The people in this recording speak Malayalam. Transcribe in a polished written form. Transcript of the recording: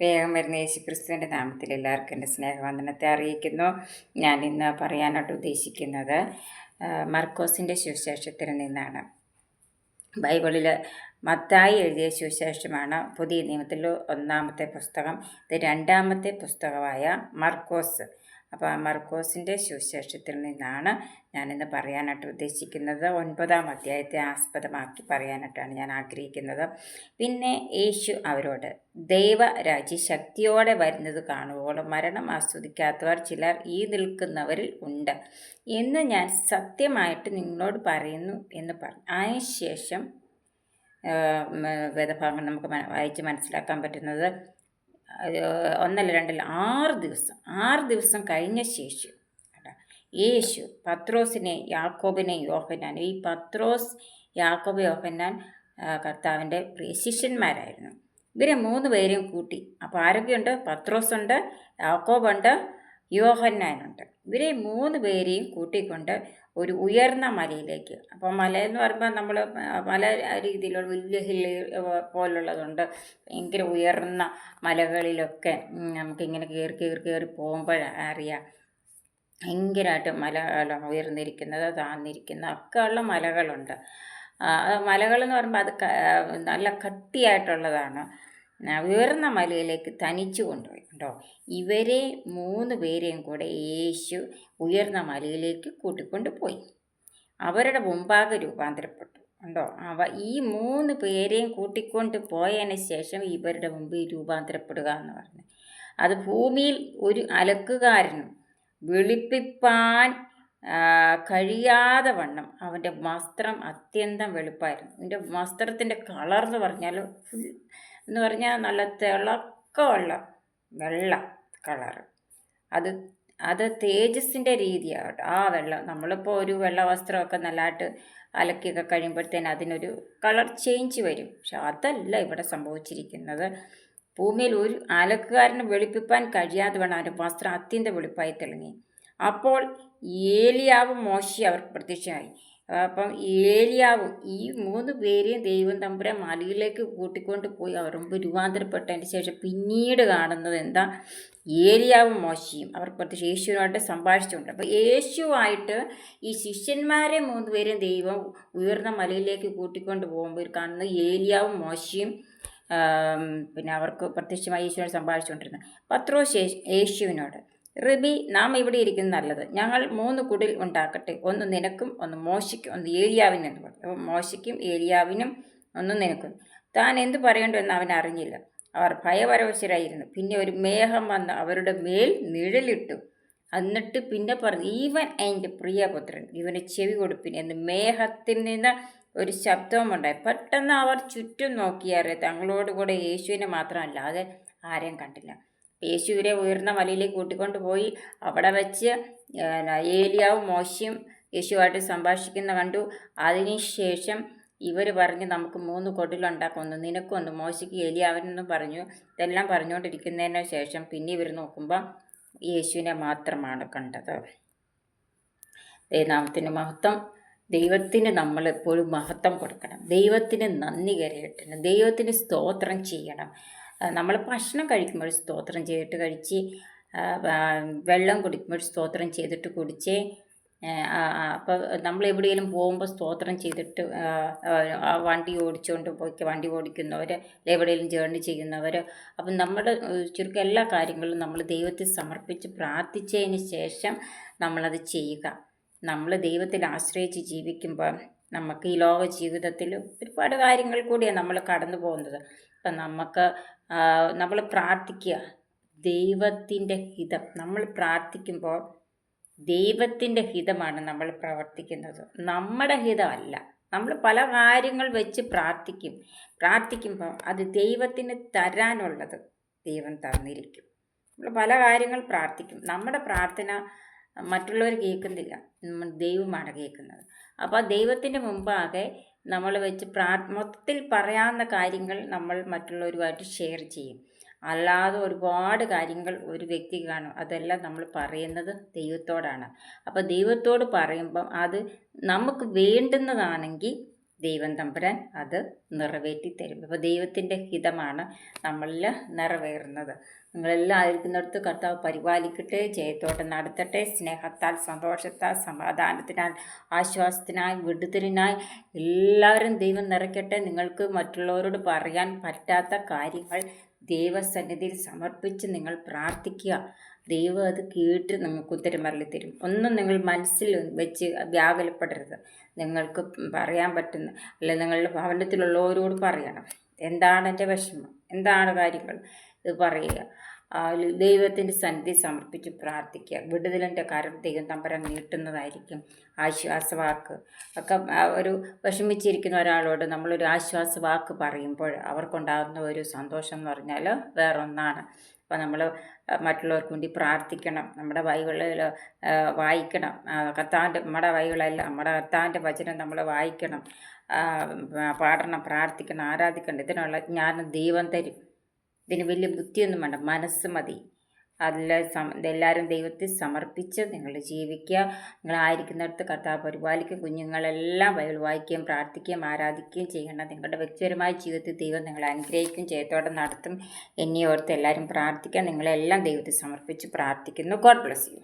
വേഗം വരുന്ന യേശുക്രിസ്തുവിൻ്റെ നാമത്തിൽ എല്ലാവർക്കും എൻ്റെ സ്നേഹവന്ദനത്തെ അറിയിക്കുന്നു. ഞാൻ ഇന്ന് പറയാനായിട്ട് ഉദ്ദേശിക്കുന്നത് മർക്കോസിൻ്റെ സുവിശേഷത്തിൽ നിന്നാണ്. ബൈബിളിൽ മത്തായി എഴുതിയ സുവിശേഷമാണ്. പുതിയ നിയമത്തിൽ ഒന്നാമത്തെ പുസ്തകം, ഇത് രണ്ടാമത്തെ പുസ്തകമായ മർക്കോസ്. അപ്പോൾ ആ മർക്കോസിൻ്റെ സുവിശേഷത്തിൽ നിന്നാണ് ഞാനിന്ന് പറയാനായിട്ട് ഉദ്ദേശിക്കുന്നത്. 9-ാം അധ്യായത്തെ ആസ്പദമാക്കി പറയാനായിട്ടാണ് ഞാൻ ആഗ്രഹിക്കുന്നത്. പിന്നെ യേശു അവരോട്, ദൈവരാജ്യ ശക്തിയോടെ വരുന്നത് കാണുവോളം മരണം ആസ്വദിക്കാത്തവർ ചിലർ ഈ നിൽക്കുന്നവരിൽ ഉണ്ട് എന്ന് ഞാൻ സത്യമായിട്ട് നിങ്ങളോട് പറയുന്നു എന്ന് പറഞ്ഞു. അതിനുശേഷം വേദഭാഗങ്ങൾ നമുക്ക് വായിച്ച് മനസ്സിലാക്കാൻ പറ്റുന്നത് 1 2 6 ദിവസം കഴിഞ്ഞ ശേഷം യേശു പത്രോസിനെ, യാക്കോബിനെ, യോഹന്നാൻ, ഈ പത്രോസ്, യാക്കോബ്, യോഹന്നാൻ കർത്താവിൻ്റെ പ്രിയ ശിഷ്യന്മാരായിരുന്നു. ഇവരെ 3 പേരെയും കൂട്ടി. അപ്പോൾ ആരൊക്കെയുണ്ട്? പത്രോസുണ്ട്, യാക്കോബുണ്ട്, യോഹന്നാനുണ്ട്. ഇവരെ 3 പേരെയും കൂട്ടിക്കൊണ്ട് ഒരു ഉയർന്ന മലയിലേക്ക്. അപ്പോൾ മലയെന്ന് പറയുമ്പോൾ നമ്മൾ പല രീതിയിലുള്ള വലിയ ഹില്ല് പോലുള്ളതുണ്ട്. ഭയങ്കര ഉയർന്ന മലകളിലൊക്കെ നമുക്കിങ്ങനെ കയറി പോകുമ്പോൾ അറിയാം ഭയങ്കരമായിട്ട് മല ഉയർന്നിരിക്കുന്നത്, താഴ്ന്നിരിക്കുന്ന ഒക്കെ ഉള്ള മലകളുണ്ട്. മലകളെന്ന് പറയുമ്പോൾ അത് നല്ല കട്ടിയായിട്ടുള്ളതാണ്. ഉയർന്ന മലയിലേക്ക് തനിച്ചു കൊണ്ടുപോയി കേട്ടോ. ഇവരെ 3 പേരെയും കൂടെ യേശു ഉയർന്ന മലയിലേക്ക് കൂട്ടിക്കൊണ്ട് പോയി. അവരുടെ മുമ്പാകെ രൂപാന്തരപ്പെട്ടു ഉണ്ടോ. ഈ 3 പേരെയും കൂട്ടിക്കൊണ്ട് പോയതിന് ശേഷം ഇവരുടെ മുമ്പിൽ രൂപാന്തരപ്പെടുക എന്ന് പറഞ്ഞു. അത് ഭൂമിയിൽ ഒരു അലക്കുകാരനും വെളുപ്പിപ്പാൻ കഴിയാതെ വണ്ണം അവൻ്റെ വസ്ത്രം അത്യന്തം വെളുപ്പായിരുന്നു. അവൻ്റെ വസ്ത്രത്തിൻ്റെ കളർ എന്ന് പറഞ്ഞാൽ നല്ല തിളക്കമുള്ള വെള്ള കളറ്. അത് തേജസ്സിൻ്റെ രീതിയാകട്ടെ. ആ വെള്ളം, നമ്മളിപ്പോൾ ഒരു വെള്ള വസ്ത്രമൊക്കെ നല്ലതായിട്ട് അലക്കിയൊക്കെ കഴിയുമ്പോഴത്തേന് അതിനൊരു കളർ ചേഞ്ച് വരും. പക്ഷെ അതല്ല ഇവിടെ സംഭവിച്ചിരിക്കുന്നത്. ഭൂമിയിൽ ഒരു അലക്കുകാരന് വെളുപ്പിപ്പാൻ കഴിയാതെ വേണം അവൻ്റെ വസ്ത്രം അത്യന്തം വെളുപ്പായി തിളങ്ങി. അപ്പോൾ ഏലിയാവും മോശയും അവർക്ക് പ്രത്യക്ഷമായി. അപ്പം ഏലിയാവും ഈ 3 പേരെയും ദൈവം തമ്പുരാൻ മലയിലേക്ക് കൂട്ടിക്കൊണ്ട് പോയി അവർ മുമ്പ് രൂപാന്തരപ്പെട്ടതിന് ശേഷം പിന്നീട് കാണുന്നത് എന്താ? ഏലിയാവും മോശയും അവർ പ്രത്യക്ഷം യേശുവിനായിട്ട് സംഭാഷിച്ചുകൊണ്ട്. അപ്പോൾ യേശുവായിട്ട് ഈ ശിഷ്യന്മാരെ 3 പേരെയും ദൈവം ഉയർന്ന മലയിലേക്ക് കൂട്ടിക്കൊണ്ട് പോകുമ്പോൾ കാണുന്നത് ഏലിയാവും മോശയും പിന്നെ അവർക്ക് പ്രത്യക്ഷമായി യേശുവിനോട് സംഭാഷിച്ചുകൊണ്ടിരുന്നത്. പത്രോസ് യേശുവിനോട്, റബി, നാം ഇവിടെ ഇരിക്കുന്നത് നല്ലത്. ഞങ്ങൾ 3 കുടിൽ ഉണ്ടാക്കട്ടെ, ഒന്ന് നിനക്കും, ഒന്ന് മോശയ്ക്കും, ഒന്ന് ഏലിയാവിനും എന്ന് പറഞ്ഞു. അപ്പോൾ മോശയ്ക്കും ഏലിയാവിനും ഒന്ന് നിനക്കും. താൻ എന്ത് പറയേണ്ടതെന്ന് അവൻ അറിഞ്ഞില്ല. അവർ ഭയപരവശരായിരുന്നു. പിന്നെ ഒരു മേഘം വന്ന് അവരുടെ മേൽ നിഴലിട്ടു. എന്നിട്ട് പിന്നെ പറഞ്ഞു, ഇവൻ എൻ്റെ പ്രിയപുത്രൻ, ഇവന് ചെവി കൊടുപ്പിൻ എന്ന് മേഘത്തിൽ നിന്ന് ഒരു ശബ്ദവുമുണ്ടായി. പെട്ടെന്ന് അവർ ചുറ്റും നോക്കിയാറെ തങ്ങളോട് കൂടെ യേശുവിനെ മാത്രമല്ലാതെ ആരെയും കണ്ടില്ല. യേശുവിനെ ഉയർന്ന മലയിലേക്ക് കൂട്ടിക്കൊണ്ട് പോയി. അവിടെ വെച്ച് ഏലിയാവും മോശയും യേശുവായിട്ട് സംഭാഷിക്കുന്ന കണ്ടു. അതിനുശേഷം ഇവർ പറഞ്ഞ്, നമുക്ക് 3 കുടിലുണ്ടാക്കും, ഒന്ന് നിനക്കും, ഒന്ന് മോശയ്ക്ക്, ഏലിയാവിനെന്നും പറഞ്ഞു. ഇതെല്ലാം പറഞ്ഞുകൊണ്ടിരിക്കുന്നതിന് ശേഷം പിന്നെ ഇവർ നോക്കുമ്പോൾ യേശുവിനെ മാത്രമാണ് കണ്ടത്. നാമത്തിന് മഹത്വം. ദൈവത്തിന് നമ്മൾ എപ്പോഴും മഹത്വം കൊടുക്കണം. ദൈവത്തിന് നന്ദി കരയറ്റണം. ദൈവത്തിന് സ്തോത്രം ചെയ്യണം. നമ്മൾ ഭക്ഷണം കഴിക്കുമ്പോൾ സ്തോത്രം ചെയ്തിട്ട് കഴിച്ച്, വെള്ളം കുടിക്കുമ്പോൾ സ്തോത്രം ചെയ്തിട്ട് കുടിച്ച്, അപ്പോൾ നമ്മൾ എവിടെയെങ്കിലും പോകുമ്പോൾ സ്തോത്രം ചെയ്തിട്ട്, വണ്ടി ഓടിച്ചുകൊണ്ട് പോയി വണ്ടി ഓടിക്കുന്നവർ, എവിടെയെങ്കിലും ജേർണി ചെയ്യുന്നവർ, അപ്പം നമ്മുടെ ചുരുക്കം എല്ലാ കാര്യങ്ങളും നമ്മൾ ദൈവത്തെ സമർപ്പിച്ച് പ്രാർത്ഥിച്ചതിന് ശേഷം നമ്മളത് ചെയ്യുക. നമ്മൾ ദൈവത്തിൽ ആശ്രയിച്ച് ജീവിക്കുമ്പോൾ നമുക്ക് ഈ ലോക ജീവിതത്തിൽ ഒരുപാട് കാര്യങ്ങൾ കൂടിയാണ് നമ്മൾ കടന്നു പോകുന്നത്. അപ്പം നമ്മൾ പ്രാർത്ഥിക്കുക, ദൈവത്തിൻ്റെ ഹിതം. നമ്മൾ പ്രാർത്ഥിക്കുമ്പോൾ ദൈവത്തിൻ്റെ ഹിതമാണ് നമ്മൾ പ്രവർത്തിക്കുന്നത്, നമ്മുടെ ഹിതമല്ല. നമ്മൾ പല കാര്യങ്ങൾ വെച്ച് പ്രാർത്ഥിക്കുമ്പോൾ അത് ദൈവത്തിന് തരാനുള്ളത് ദൈവം തന്നിരിക്കും. നമ്മൾ പല കാര്യങ്ങൾ പ്രാർത്ഥിക്കും. നമ്മുടെ പ്രാർത്ഥന മറ്റുള്ളവർ കേൾക്കുന്നില്ല, ദൈവമാണ് കേൾക്കുന്നത്. അപ്പോൾ ദൈവത്തിൻ്റെ മുമ്പാകെ നമ്മൾ വെച്ച് മൊത്തത്തിൽ പറയാവുന്ന കാര്യങ്ങൾ നമ്മൾ മറ്റുള്ളവരുമായിട്ട് ഷെയർ ചെയ്യും. അല്ലാതെ ഒരുപാട് കാര്യങ്ങൾ ഒരു വ്യക്തിക്ക് കാണും, അതെല്ലാം നമ്മൾ പറയുന്നത് ദൈവത്തോടാണ്. അപ്പോൾ ദൈവത്തോട് പറയുമ്പം അത് നമുക്ക് വേണ്ടുന്നതാണെങ്കിൽ ദൈവം തമ്പുരാൻ അത് നിറവേറ്റി തരും. അപ്പോൾ ദൈവത്തിൻ്റെ ഹിതമാണ് നമ്മളിൽ നിറവേറുന്നത്. നിങ്ങളെല്ലാം ആയിരിക്കുന്നിടത്ത് കർത്താവ് പരിപാലിക്കട്ടെ, ജയത്തോടെ നടത്തട്ടെ, സ്നേഹത്താൽ, സന്തോഷത്താൽ, സമാധാനത്തിനാൽ, ആശ്വാസത്തിനായി, വിടുതലിനായി എല്ലാവരും ദൈവം നിറയ്ക്കട്ടെ. നിങ്ങൾക്ക് മറ്റുള്ളവരോട് പറയാൻ പറ്റാത്ത കാര്യങ്ങൾ ദൈവസന്നിധിയിൽ സമർപ്പിച്ച് നിങ്ങൾ പ്രാർത്ഥിക്കുക. ദൈവം അത് കേട്ട് നിങ്ങൾക്ക് ഉത്തരമരളി തരും. ഒന്നും നിങ്ങൾ മനസ്സിൽ വെച്ച് വ്യാകുലപ്പെടരുത്. നിങ്ങൾക്ക് പറയാൻ പറ്റുന്ന, അല്ലെങ്കിൽ നിങ്ങളുടെ ഭവനത്തിലുള്ളവരോട് പറയണം, എന്താണ് എൻ്റെ വിഷമം, എന്താണ് കാര്യങ്ങൾ, ഇത് പറയുക. ദൈവത്തിൻ്റെ സന്നിധി സമർപ്പിച്ച് പ്രാർത്ഥിക്കുക. വിടുതലിൻ്റെ കരം ദൈവം തമ്പുരാൻ നീട്ടുന്നതായിരിക്കും. ആശ്വാസവാക്ക് ഒക്കെ ഒരു വിഷമിച്ചിരിക്കുന്ന ഒരാളോട് നമ്മളൊരു ആശ്വാസവാക്ക് പറയുമ്പോൾ അവർക്കുണ്ടാകുന്ന ഒരു സന്തോഷം എന്ന് പറഞ്ഞാൽ വേറൊന്നാണ്. അപ്പോൾ നമ്മൾ മറ്റുള്ളവർക്ക് വേണ്ടി പ്രാർത്ഥിക്കണം. നമ്മുടെ ബൈബിളിൽ വായിക്കണം. നമ്മുടെ ബൈബിളല്ല, നമ്മുടെ കർത്താവിൻ്റെ വചനം നമ്മൾ വായിക്കണം, പാടണം, പ്രാർത്ഥിക്കണം, ആരാധിക്കണം. ഇതിനുള്ള ജ്ഞാനം ദൈവം തരും. ഇതിന് വലിയ ബുദ്ധിയൊന്നും വേണ്ട, മനസ്സ് മതി. ഇതെല്ലാവരും ദൈവത്തിൽ സമർപ്പിച്ച് നിങ്ങൾ ജീവിക്കുക. നിങ്ങളായിരിക്കുന്നിടത്ത് കർത്താവ് പരിപാലിക്കും. കുഞ്ഞുങ്ങളെല്ലാം ബൈബിൾ വായിക്കുകയും പ്രാർത്ഥിക്കുകയും ആരാധിക്കുകയും ചെയ്യണം. നിങ്ങളുടെ വ്യക്തിപരമായ ജീവിതത്തിൽ ദൈവം നിങ്ങളെ അനുഗ്രഹിക്കും, ജയത്തോടെ നടത്തും. എന്നെ ഓർത്ത് എല്ലാവരും പ്രാർത്ഥിക്കുക. നിങ്ങളെല്ലാം ദൈവത്തിൽ സമർപ്പിച്ച് പ്രാർത്ഥിക്കുന്നു. God bless you.